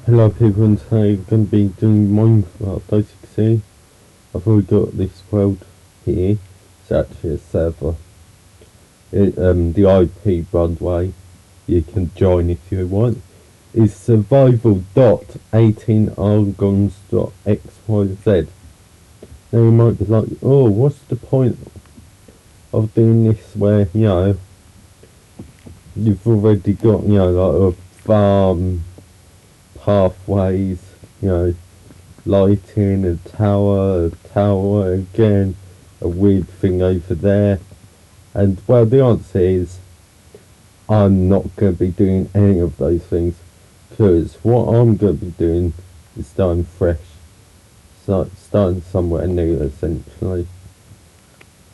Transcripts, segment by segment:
Hello people, and today we're going to be doing Minecraft. As you can see, I've already got this world here. It's actually a server. The IP, by the way, you can join if you want, is survival.18argons.xyz. Now you might be like, oh, what's the point of doing this where, you've already got, like a farm, pathways, lighting, a tower again, a weird thing over there. And well, the answer is I'm not going to be doing any of those things, because what I'm going to be doing is starting fresh, starting somewhere new essentially.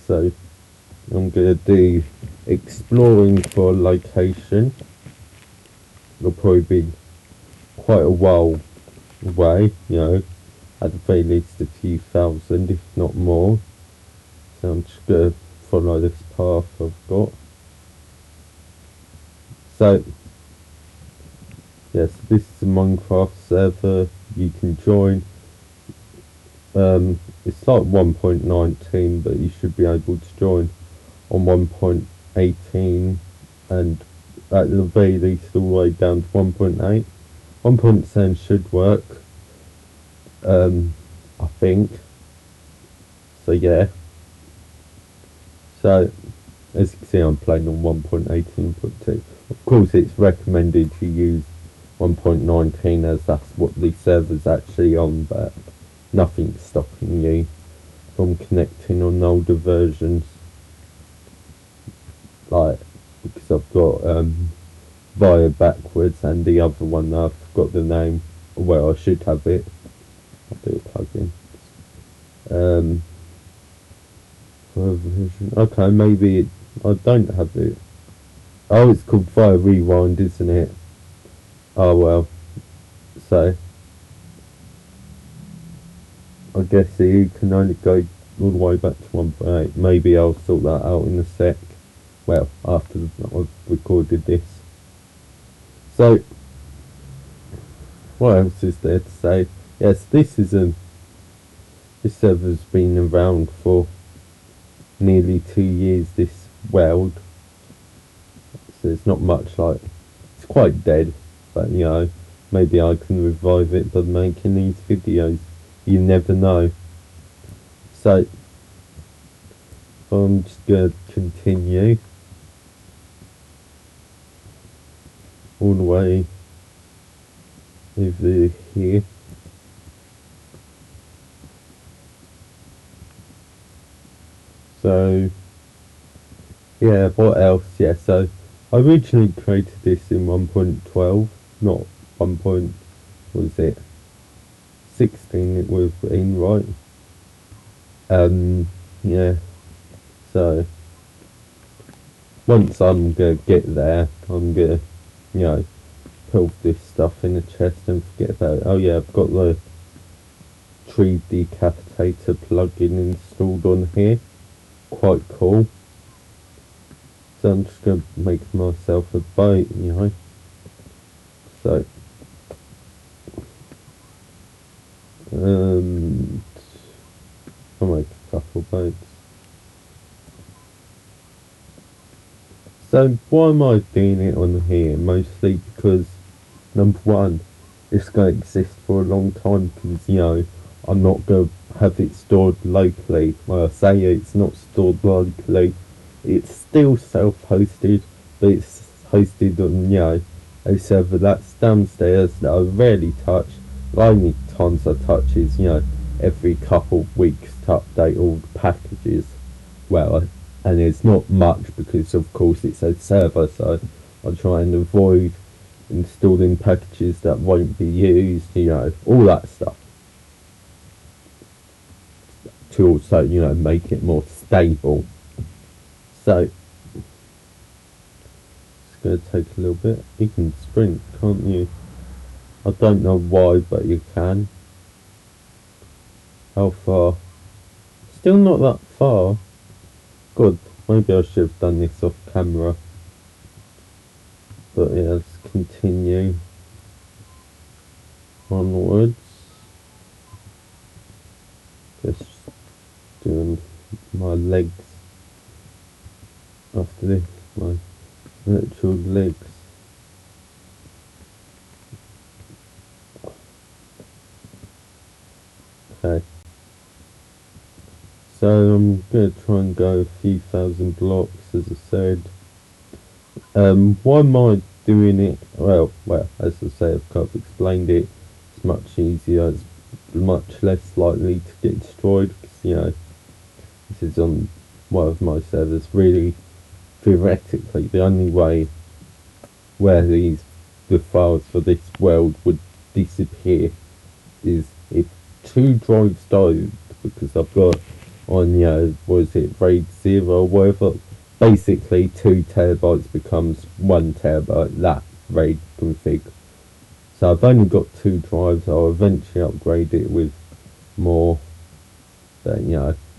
So I'm going to do exploring for a location. It'll probably be quite a while away, at the very least a few thousand, if not more. So I'm just going to follow this path I've got. So, yes, this is a Minecraft server you can join. It's like 1.19, but you should be able to join on 1.18 and at the very least all the way down to 1.8. 1.7 should work, I think. So yeah. So, as you can see, I'm playing on 1.18.2. Of course, it's recommended to use 1.19 as that's what the server's actually on, but nothing's stopping you from connecting on older versions. Like, because I've got Via backwards and the other one, I've got the name, well, I should have it. I'll do a plugin. Okay, maybe I don't have it. Oh, it's called Fire Rewind, isn't it? Oh well. So I guess you can only go all the way back to 1.8. Maybe I'll sort that out in a sec. Well, after I've recorded this. So what else is there to say? Yes, this server's been around for nearly 2 years. This world. So it's not much like, it's quite dead, but maybe I can revive it by making these videos. You never know. So I'm just gonna continue all the way over here. So yeah, what else? Yeah, so I originally created this in 1.12, not 1. What was it? 16 it was in, right? Yeah. So once I'm gonna get there, I'm gonna, put all this stuff in a chest and forget about it. Oh yeah, I've got the tree decapitator plugin installed on here. Quite cool. So I'm just gonna make myself a boat, So I'll make a couple boats. So why am I doing it on here? Mostly because, number one, it's going to exist for a long time, because, I'm not going to have it stored locally. Well, I say it's not stored locally. It's still self-hosted, but it's hosted on, a server that's downstairs that I rarely touch. The only times I touch is, every couple of weeks to update all the packages. Well, and it's not much because of course it's a server, so I try and avoid installing packages that won't be used, all that stuff, to also, make it more stable. So it's going to take a little bit. You can sprint, can't you? I don't know why, but you can. How far? Still not that far. Good. Maybe I should have done this off camera. But yeah, let's continue. onwards. Just doing my legs after this, my virtual legs. Okay. So I'm gonna try and go a few thousand blocks, as I said. Why am I doing it? Well, as I say, I've kind of explained it. It's much easier. It's much less likely to get destroyed because this is on one of my servers. Really, theoretically, the only way where the files for this world would disappear is if two drives died, because I've got on was it RAID 0 or whatever, basically 2 terabytes becomes 1 terabyte, that RAID config. So I've only got 2 drives. I'll eventually upgrade it with more, but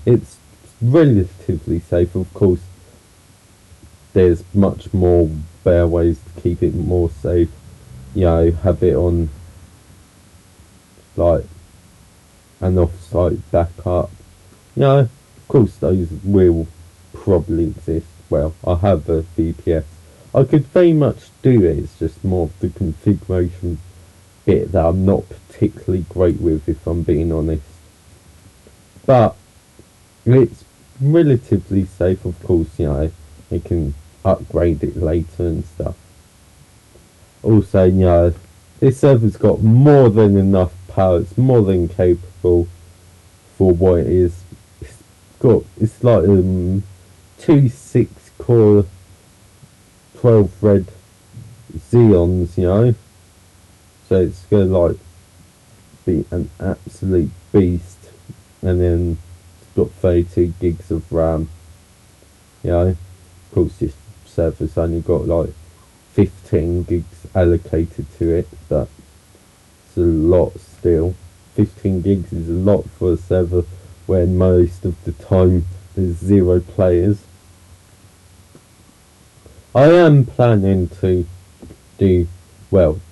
it's relatively safe. Of course there's much more better ways to keep it more safe. Have it on like an off-site backup. Of course those will probably exist. Well, I have a VPS. I could very much do it. It's just more of the configuration bit that I'm not particularly great with, if I'm being honest. But it's relatively safe. Of course, you can upgrade it later and stuff. Also, this server's got more than enough power. It's more than capable for what it is. It's like 2 6-core 12 red Xeons, so it's gonna like be an absolute beast. And then it's got 32 gigs of RAM. Of course this server's only got like 15 gigs allocated to it, but it's a lot still. 15 gigs is a lot for a server when most of the time there's 0 players. I am planning to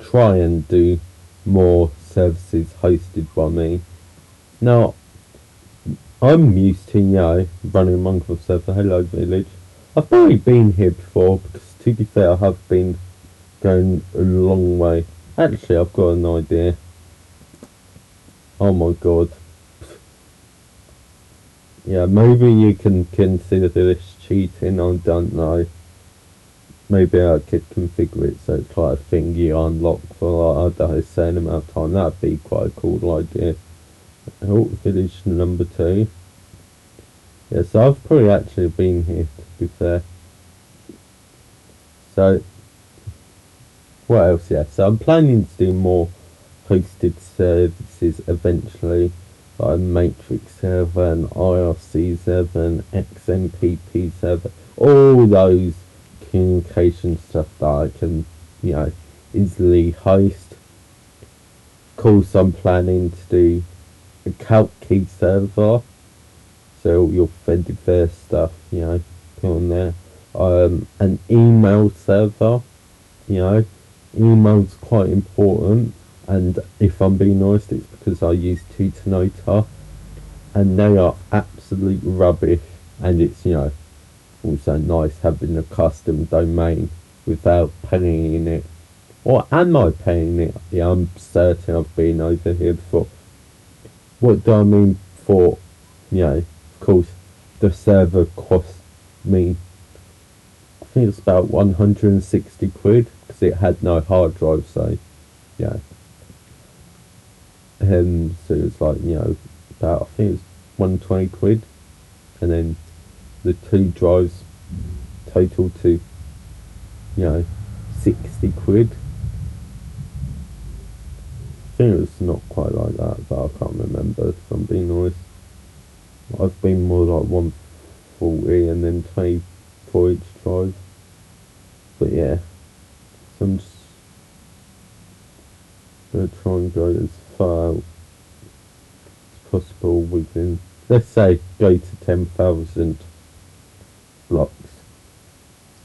try and do more services hosted by me. Now, I'm used to, running a Minecraft server. Hello, village. I've probably been here before, because to be fair, I have been going a long way. Actually, I've got an idea. Oh my god. Maybe you can consider this cheating, I don't know. Maybe I could configure it so it's like a thing you unlock for like, I don't know, a certain amount of time. That'd be quite a cool idea. Oh, village number 2. So I've probably actually been here, to be fair. So, what else? So I'm planning to do more hosted services eventually, like a Matrix server, an IRC server, an XMPP server, all those communication stuff that I can, easily host. Of course, I'm planning to do a calc key server, so all your Fediverse stuff, put on there. An email server, email's quite important, and if I'm being honest, it's because I use Tutanota, and they are absolute rubbish, and it's, also nice having a custom domain without paying it. Or am I paying it? I'm certain I've been over here before. What do I mean for, of course, the server cost me, I think it's about 160 quid, because it had no hard drive, so, so it's like, about, I think it's 120 quid, and then the 2 drives total to, 60 quid. I think it was not quite like that, but I can't remember, if I'm being honest. I've been more like 140 and then 20 for each drive. But so I'm just going to try and go as far as possible within, let's say, go to 10,000 blocks.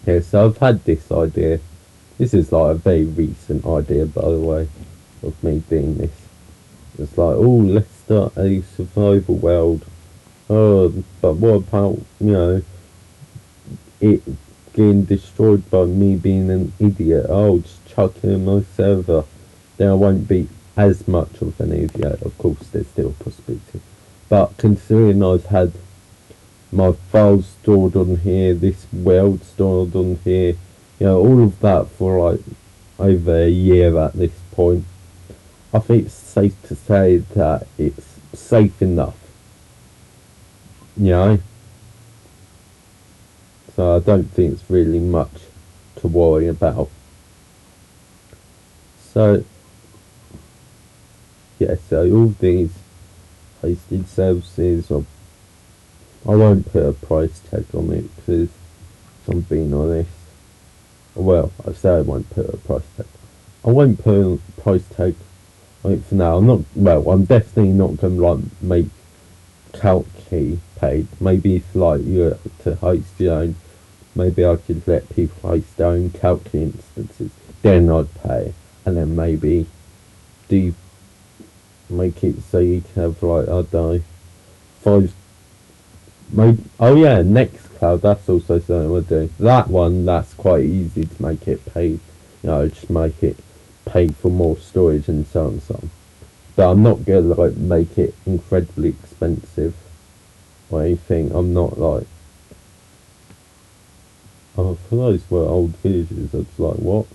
So I've had this idea. This is like a very recent idea, by the way, of me doing this. It's like, oh, let's start a survival world. Oh, but what about, it getting destroyed by me being an idiot? Oh, just chuck it in my server. Then I won't be as much of an idiot. Of course, there's still a possibility. But considering I've had my files stored on here, this world stored on here, all of that for like over a year at this point, I think it's safe to say that it's safe enough, you know? So I don't think it's really much to worry about. So, yeah, so all these hosted services, I won't put a price tag on it because, if I'm being honest, well, I say I won't put a price tag. I won't put a price tag on it for now. I'm definitely not going to like make Calci paid. Maybe if like you're to host your own, maybe I could let people host their own Calci instances. Then I'd pay, and then maybe do make it so you can have like, I don't know, five. Maybe, oh yeah, Nextcloud. That's also something we're doing. That one, that's quite easy to make it paid. Just make it pay for more storage and so on and so on. But I'm not gonna like make it incredibly expensive or anything. I'm not like, oh, for those were old videos. I was like, what?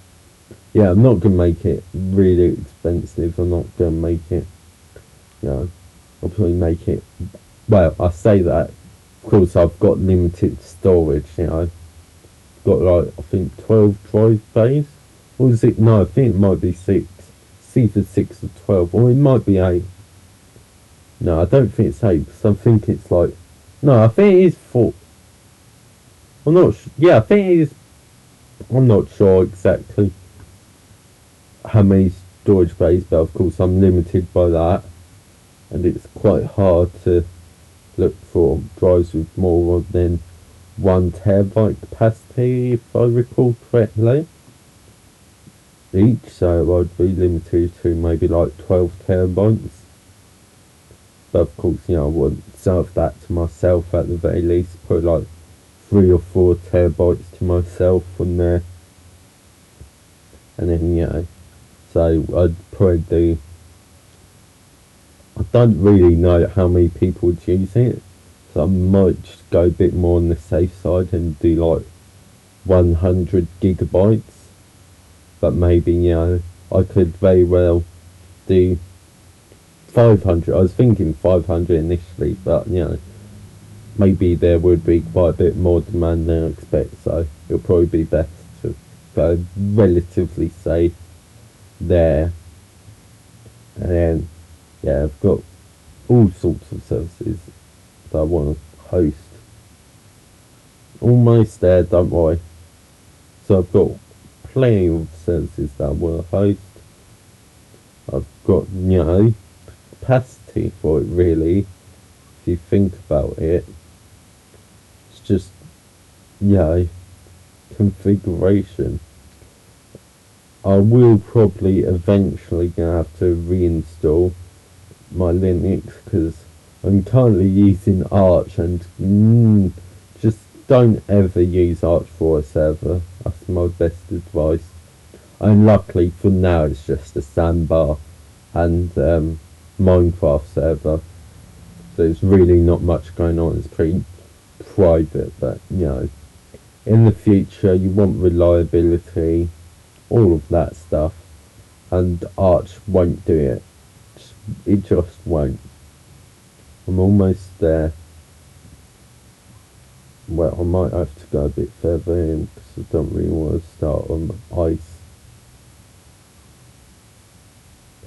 Yeah, I'm not gonna make it really expensive. I'm not gonna make it, I'll probably make it. Well, I say that. Of course, I've got limited storage. Got like I think 12 drive bays. Or is it? No, I think it might be 6. It's either 6 or 12, or it might be 8. No, I don't think it's 8 because I think it's like. No, I think it is 4. I'm not. Yeah, I think it is. I'm not sure exactly how many storage bays, but of course I'm limited by that, and it's quite hard to look for drives with more than 1 terabyte capacity, if I recall correctly, each. So I'd be limited to maybe like 12 terabytes. But of course, I wouldn't serve that to myself at the very least. Put like 3 or 4 terabytes to myself on there, and then so I'd probably do. I don't really know how many people would use it, so I might just go a bit more on the safe side and do like 100 gigabytes. But maybe I could very well do 500. I was thinking 500 initially, but maybe there would be quite a bit more demand than I expect, so it'll probably be best to go relatively safe there. And then, I've got all sorts of services that I want to host. Almost there, don't worry. So I've got plenty of services that I want to host. I've got, capacity for it really, if you think about it. It's just, configuration. I will probably eventually gonna have to reinstall my Linux because I'm currently using Arch, and just don't ever use Arch for a server. That's my best advice. And luckily for now it's just a sandbar and Minecraft server, so it's really not much going on. It's pretty private, but in the future you want reliability, all of that stuff, and Arch won't do it. It just won't. I'm almost there. Well, I might have to go a bit further in because I don't really want to start on ice.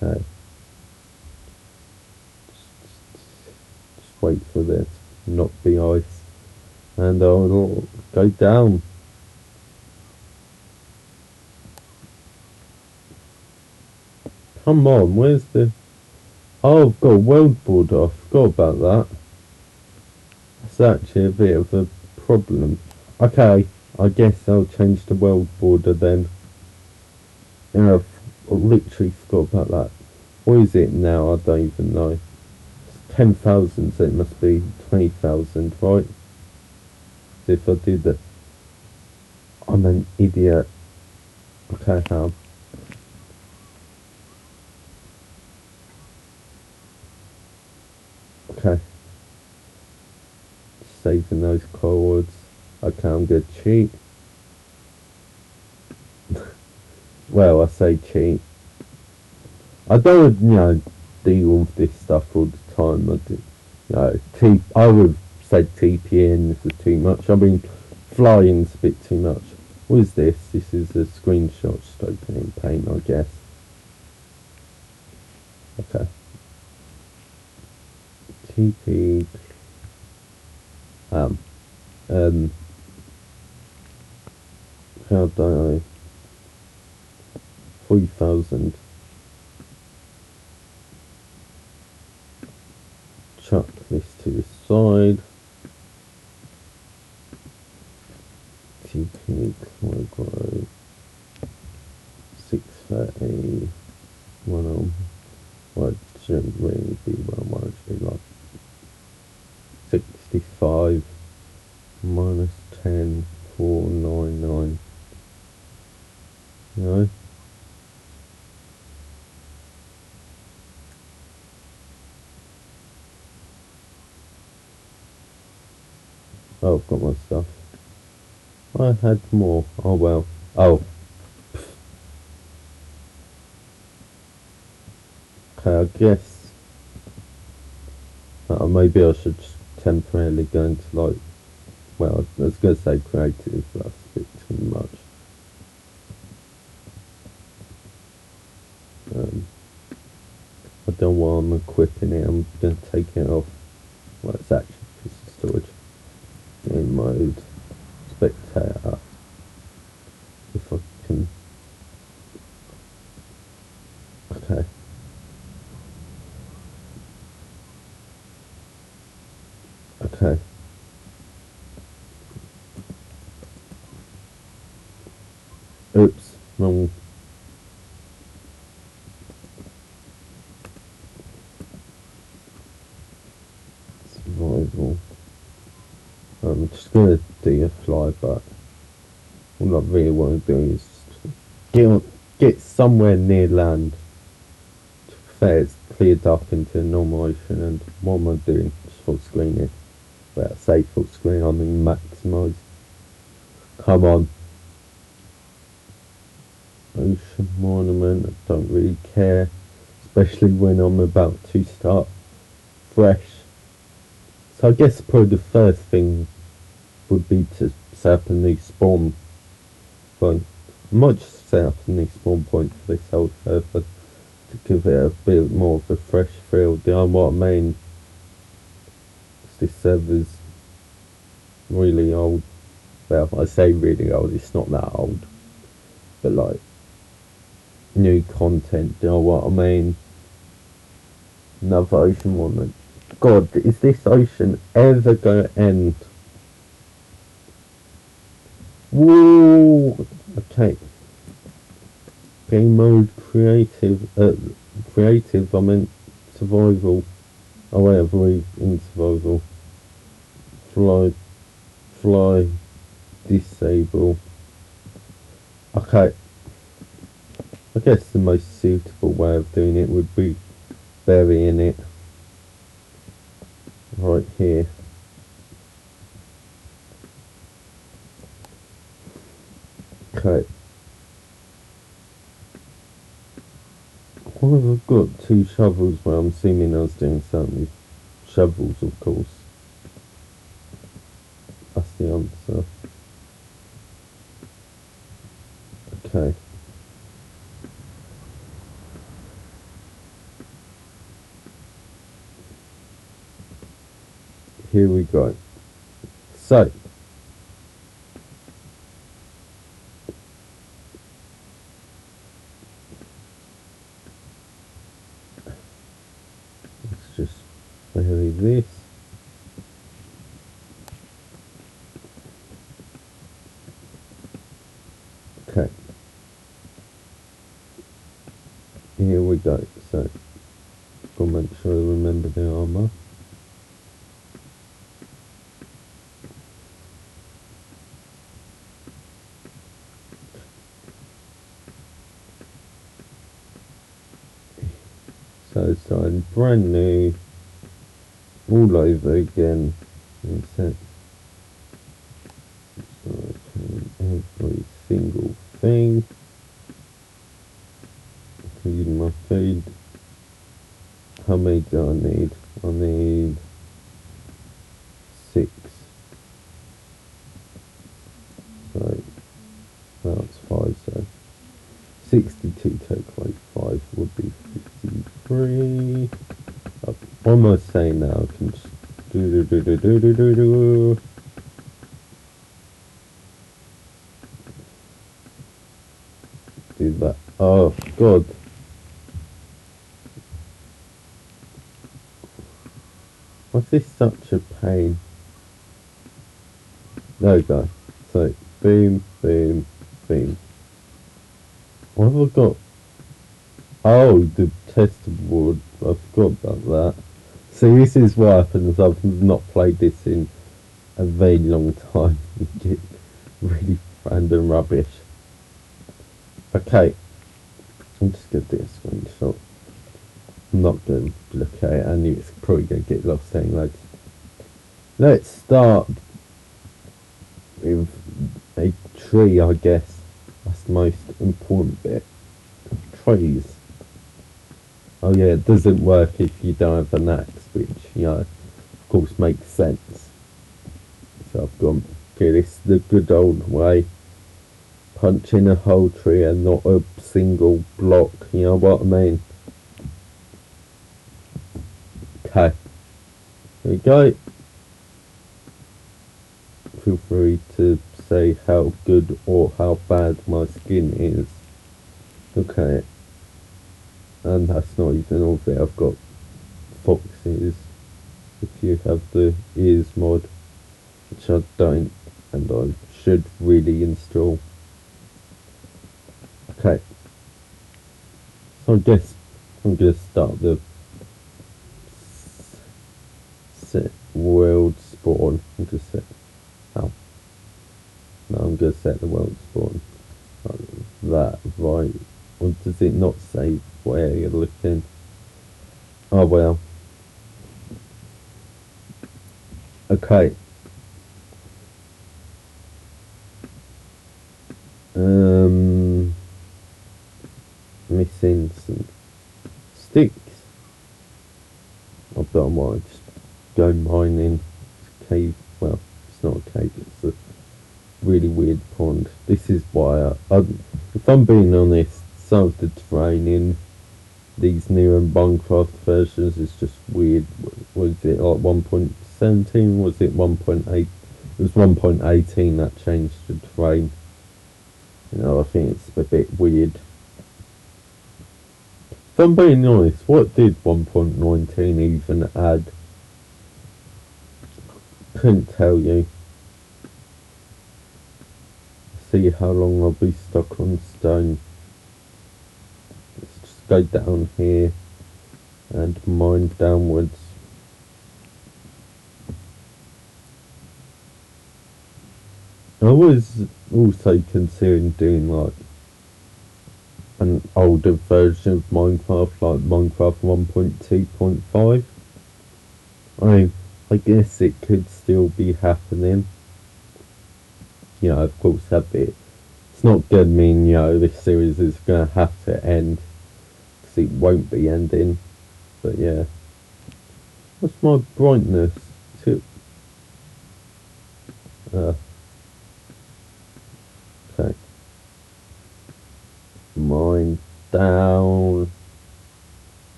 Okay. Just wait for there to not be ice, and I'll go down. Come on, where's the... Oh, I've got a world border. I forgot about that. That's actually a bit of a problem. Okay, I guess I'll change the world border then. I've literally forgot about that. What is it now? I don't even know. 10,000, so it must be 20,000, right? So if I did that, I'm an idiot. Okay, how? Okay, saving those codes. Okay, I'm gonna cheat. Well, I say cheat. I don't, deal with this stuff all the time. I would say TPN is too much. I mean, flying's a bit too much. What is this? This is a screenshot just opening paint, I guess. Okay. TP. Um. Um. How do I? 3,000. Chuck this to the side. TP Clogro 630 what should really be well actually like 65 minus 10 499. You know? Oh, I've got my stuff. I had more. Oh well. Oh. Okay, I guess maybe I should just temporarily go into like, well, I was going to say creative, but that's a bit too much. I don't want I'm equipping it, I'm going to take it off. Well, it's actually a piece of storage. In mode, spectator, if I can. Okay. Okay. Oops, wrong. Survival. I'm just gonna do a fly, but what I really want to do is get somewhere near land. Fair, it's cleared up into normal ocean, and what am I doing? Just full screen it. Well, I say full screen, I mean maximise. Come on. Ocean monument, I don't really care. Especially when I'm about to start fresh. So I guess probably the first thing would be to set up a new spawn point. I might just set up a new spawn point for this old server to give it a bit more of a fresh feel. Do you know what I mean? This server's really old. Well, I say really old, it's not that old. But like, new content, do you know what I mean? Another ocean monument. God, is this ocean ever gonna end? Whoa! Okay. Game mode creative. Creative, I meant survival. Oh, wait, we in survival. Fly. Fly. Disable. Okay. I guess the most suitable way of doing it would be burying it right here. Okay. What have I got? 2 shovels. Well, I'm assuming I was doing something with shovels, of course. That's the answer. Okay. Here we go. So, let's just bury this. Okay. Here we go. So, Gotta make sure I remember the armour. So starting brand new, all over again. Reset. So every single thing, including my food. How many do I need? I need 6. So that's 5. So 62 take away 5 would be 53. What am I saying now? I can just do that. Oh god. Why is this such a pain? There we go. So boom, boom, boom. What have I got? Oh, the test board. I forgot about that. So this is what happens. I've not played this in a very long time. You get really random rubbish. Okay, I'm just gonna do a screenshot. I'm not gonna look at it. I knew it's probably gonna get lost anyway. Let's start with a tree, I guess. That's the most important bit. Trees. Oh yeah, it doesn't work if you don't have an axe, which, you know, of course makes sense. So I've gone, okay, this is the good old way. Punching a whole tree and not a single block, you know what I mean? Okay, there we go. Feel free to say how good or how bad my skin is. Okay, and that's not even all of it. I've got foxes, if you have the ears mod, which I don't, and I should really install. Okay, so I guess I'm going to start the set world spawn. I'm just set. Oh, no, I'm going to set the world spawn like that, right? Or does it not say where you're looking? Oh well. Okay. Missing some sticks. I bet I might just go mining. Cave. Well, it's not a cave. It's a really weird pond. This is why if I'm being honest, some of the terrain in these new Minecraft versions is just weird. Was it like 1.17? Was it 1.8? It was 1.18 that changed the terrain. You know, I think it's a bit weird. If I'm being honest, what did 1.19 even add? Couldn't tell you. See how long I'll be stuck on stone. Let's just go down here and mine downwards. I was also considering doing like an older version of Minecraft, like Minecraft 1.2.5. I guess it could still be happening. You know, of course, it's not gonna mean, you know, this series is gonna have to end, because it won't be ending. But yeah, what's my brightness? Uh, okay, mine down.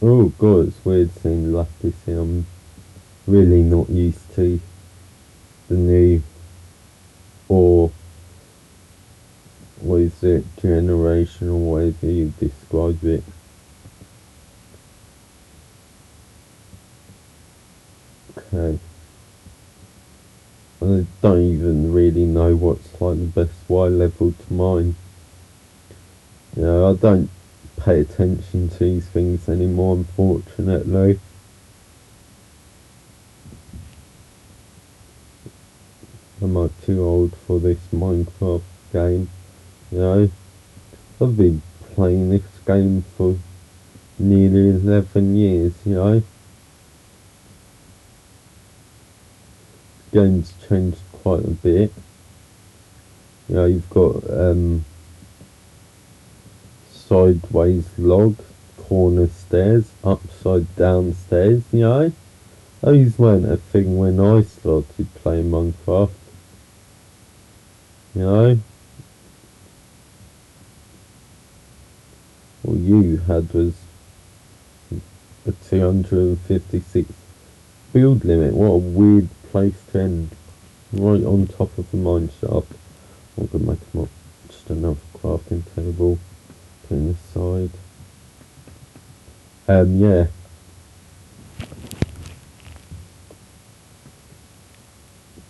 Oh god, it's weird seeing lapis here. I'm really not used to the new or what is it, generation, or whatever you describe it. Okay. I don't even really know what's like the best Y level to mine. You know, I don't pay attention to these things anymore, unfortunately. I'm too old for this Minecraft game, you know. I've been playing this game for nearly 11 years, you know. Game's changed quite a bit. You know, you've got sideways log, corner stairs, upside down stairs, you know. Those weren't a thing when I started playing Minecraft, you know. All you had was a 256 build limit. What a weird place to end, right on top of the mine shaft. I'm gonna make them up just another crafting table, put it aside. Yeah.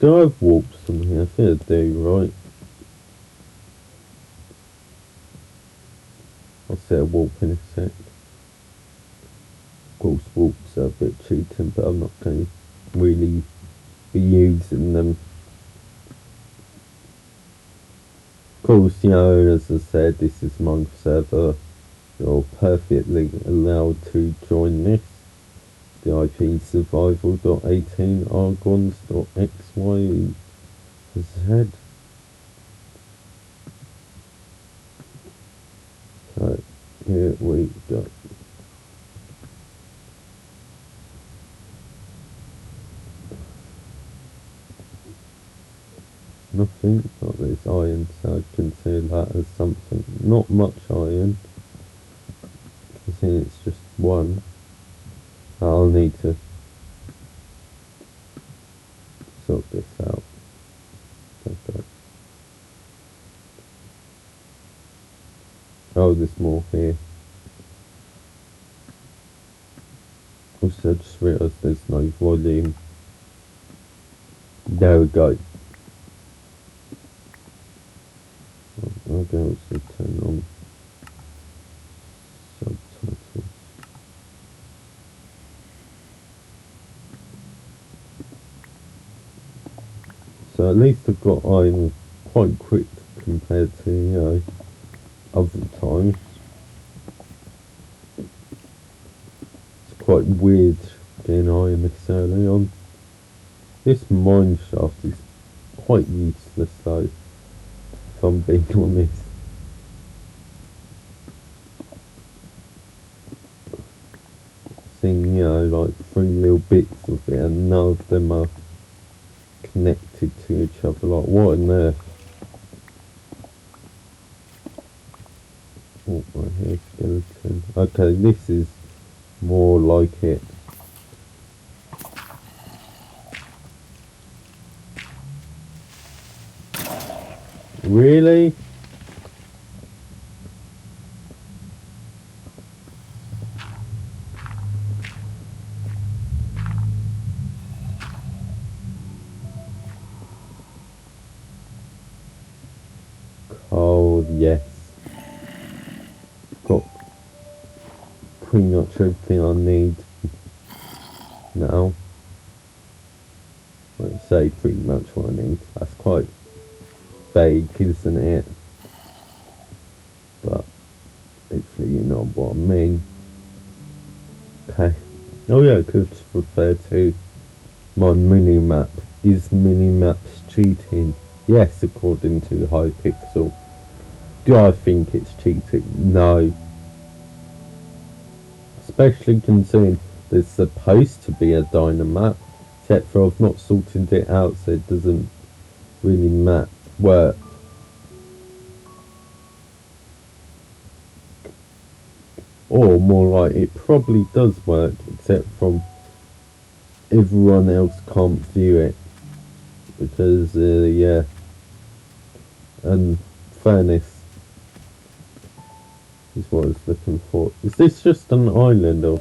Do I have warps on here? I think I do, right? I'll set a warp in a sec. Of course, warps are a bit cheating, but I'm not going to really be using them. Of course, you know, as I said, this is my server. You're perfectly allowed to join this. The IP survival.18 argons.xyz. So, here we go. Nothing, but there's iron, so I consider that as something. Not much iron, because it's just one. I'll need to sort this out. Okay. Oh, there's more here. Also, I just realised there's no volume. There we go. I'll go also turn on subtitles. So at least I've got iron quite quick compared to, you know, other times. It's quite weird getting iron this early on. This mine shaft is quite useless though, if I'm being honest. Seeing, you know, like 3 little bits of it and none of them are connected to each other. Like, what on earth? Oh, my hair skeleton. Okay, this is more like it. Really? Oh, yes. Got pretty much everything I need now. Let's say pretty much what I need. That's quite vague, isn't it? But hopefully you know what I mean. Okay. Oh yeah, I could refer to my mini-map. Is mini-maps cheating? Yes, according to Hypixel. Do I think it's cheating? No. Especially considering there's supposed to be a dynamap, except for I've not sorted it out, so it doesn't really work. Or more like, it probably does work, except from everyone else can't view it. Because, yeah. and furnace is what I was looking for. Is this just an island or?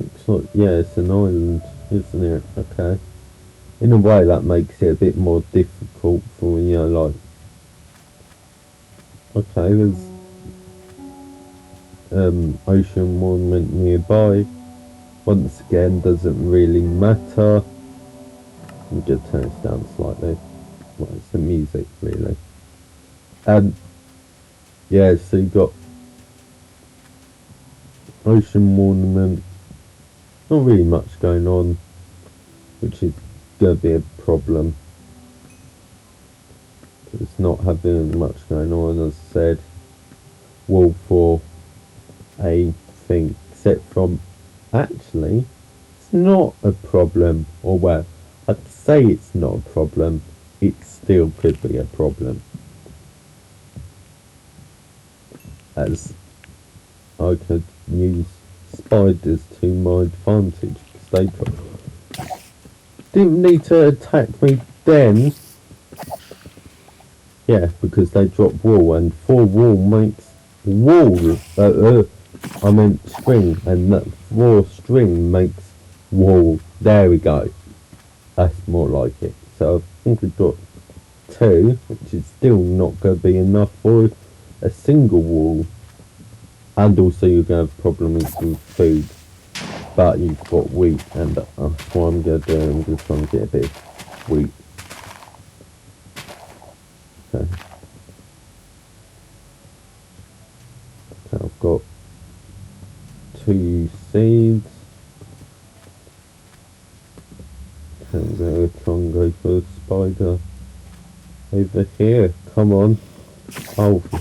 Looks like, yeah, it's an island, isn't it? Okay. In a way that makes it a bit more difficult for, you know, like, okay, there's ocean monument nearby. Once again, doesn't really matter. Let me just turn this down slightly. Well, it's the music, really. Yeah, so you got ocean monument. Not really much going on, which is going to be a problem. It's not having much going on, as I said. Wall for a thing, except from, actually, it's not a problem, or well, I'd say it's not a problem, it still could be a problem, as I could use spiders to my advantage, because they didn't need to attack me then. Yeah, because they drop wool, and 4 wool makes wool. I meant string, and that 4 string makes wool. There we go. That's more like it. So I think we've got 2, which is still not going to be enough for a single wool. And also you're going to have problems with food. But you've got wheat, and that's what I'm going to do. I'm just trying to get a bit of wheat. Okay. I've got 2 seeds. I'm going to try and go for a spider over here. Come on. Oh, for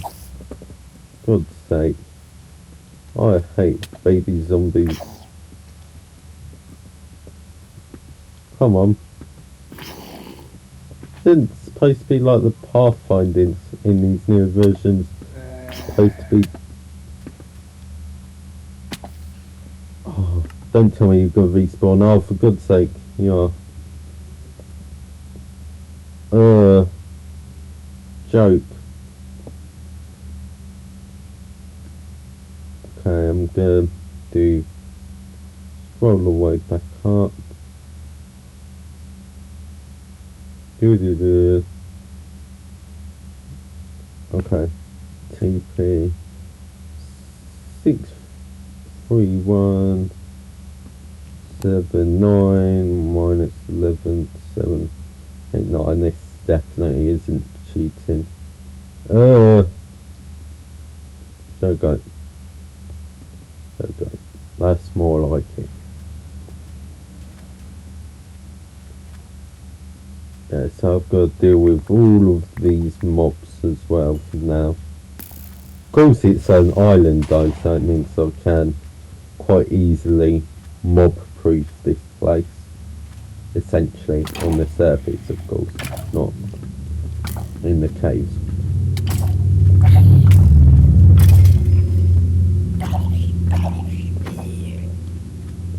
God's sake. I hate baby zombies. Come on. Isn't it supposed to be like the pathfindings in these newer versions? Supposed to be. Oh, don't tell me you've got to respawn. Oh, for God's sake. Yeah. Joke. Okay, I'm gonna do scroll the way back up. Okay. TP 63179 minus 11789. This definitely isn't cheating. There we go. There we go. That's more like it. Yeah, so I've got to deal with all of these mobs as well now. Of course it's an island though, so it means I can quite easily mob proof this place. Essentially, on the surface of course, not in the caves.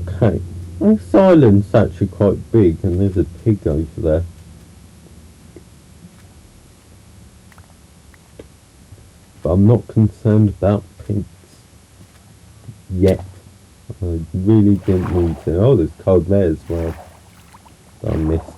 Okay, this island's actually quite big and there's a pig over there. But I'm not concerned about pigs yet. I really didn't need to. Oh, there's cold there as well that I missed.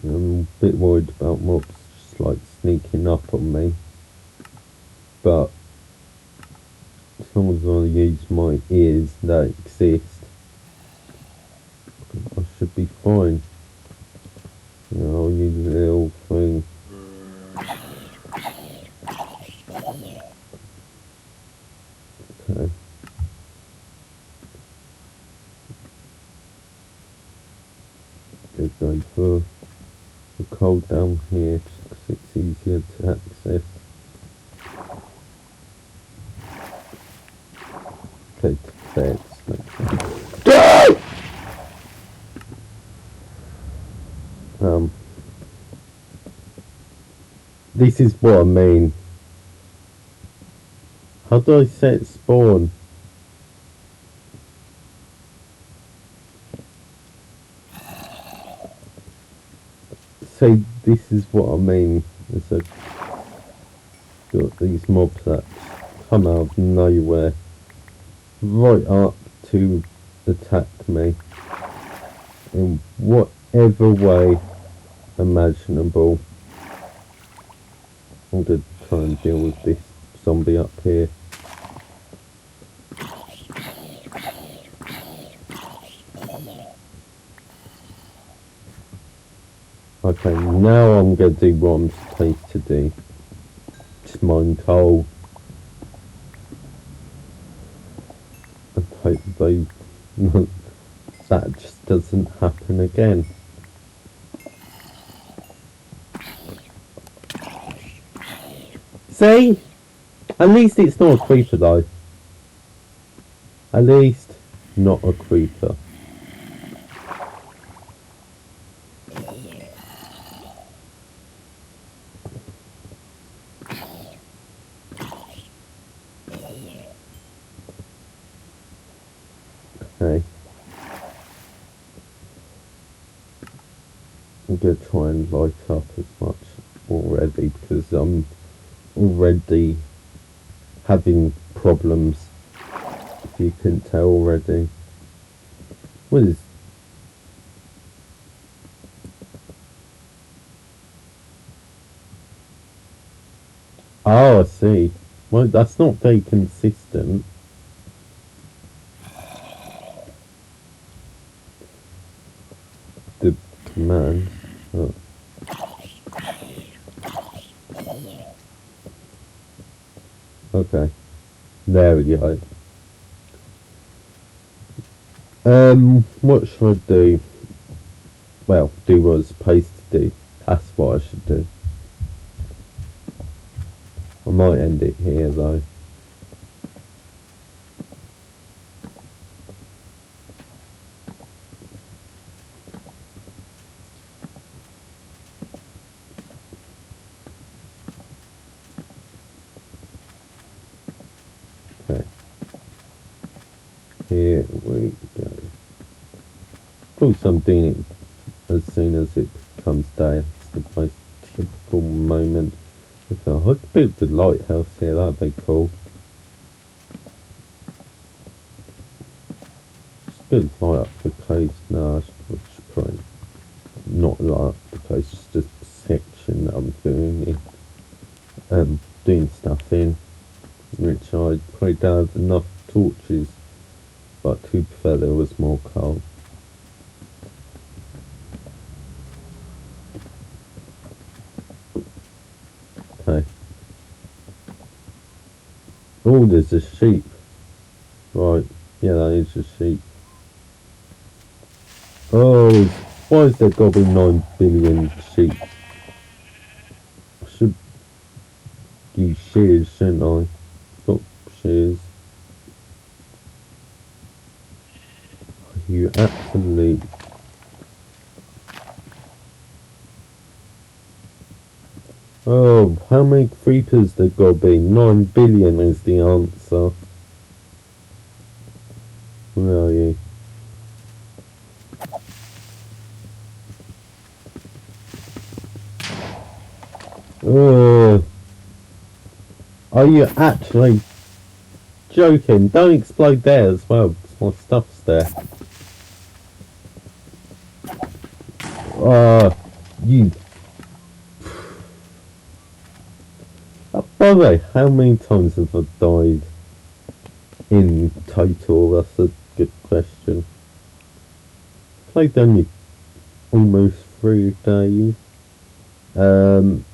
I'm a bit worried about mobs just like sneaking up on me, but as long as I use my ears that exist, I should be fine. You know, I'll use a little thing. Okay. Just going for the cold down here just because it's easier to access. Okay, to fix. This is what I mean. How do I set spawn? See, this is what I mean. It's a, got these mobs that come out of nowhere, right up to attack me in whatever way imaginable. I'm gonna try and deal with this zombie up here. Okay, now I'm gonna do what I'm supposed to do. Just mine coal. And hope they that just doesn't happen again. See? At least it's not a creeper though. At least not a creeper. Okay. I'm gonna try and light up as much already because I'm already having problems, if you couldn't tell already. What is... Oh, I see. Well, that's not very consistent. The command. Oh. Okay. There we go. What should I do? Well, do what I was supposed to do. That's what I should do. I might end it here though. Okay. Here we go. Of course I'm doing it as soon as it becomes day. It's the most typical moment. If I could build the lighthouse here, that'd be cool. Just build light up the coast. No, I should probably not light up the coast, just a section that I'm doing stuff in, which I probably don't have enough torches, but to be fair, there was more coal. Okay. Oh, there's a sheep. Right, yeah, that is a sheep. Oh, why is there got to be 9 billion sheep? I should use shears, shouldn't I? Got shears. You absolute... Oh, how many creepers there got to be? 9 billion is the answer. Where are you? Oh, are you actually joking? Don't explode there as well, because my stuff's there. You... By the way, how many times have I died in total? That's a good question. Played only almost 3 days. 31,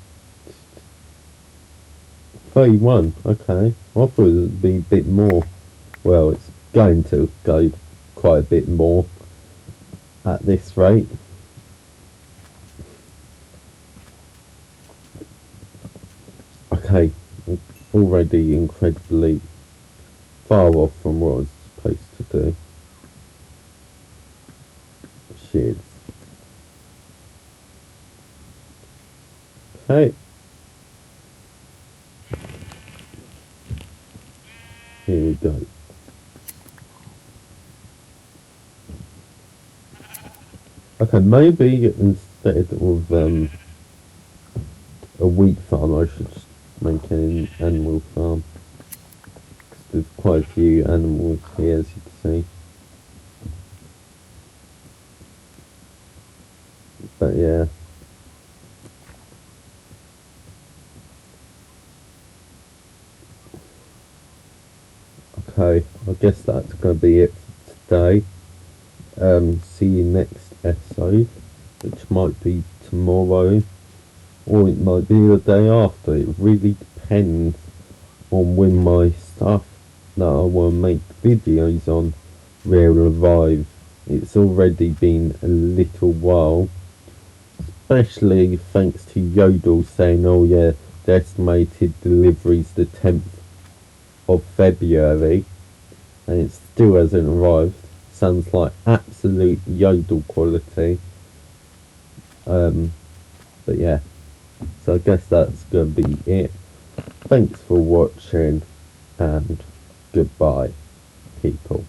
okay. I thought it would be a bit more. Well, it's going to go quite a bit more at this rate. Okay, I'm already incredibly far off from what I was supposed to do. Shit. Okay. Here we go. Okay, maybe instead of a wheat farm, I should just make an animal farm. 'Cause there's quite a few animals here, as you can see. But yeah. Okay, I guess that's going to be it for today. See you next episode, which might be tomorrow, or it might be the day after. It really depends on when my stuff that I want to make videos on will arrive. It's already been a little while, especially thanks to Yodel saying, oh yeah, the estimated delivery's the 10th of February, and it still hasn't arrived. Sounds like absolute Yodel quality. But yeah, so I guess that's gonna be it. Thanks for watching, and goodbye, people.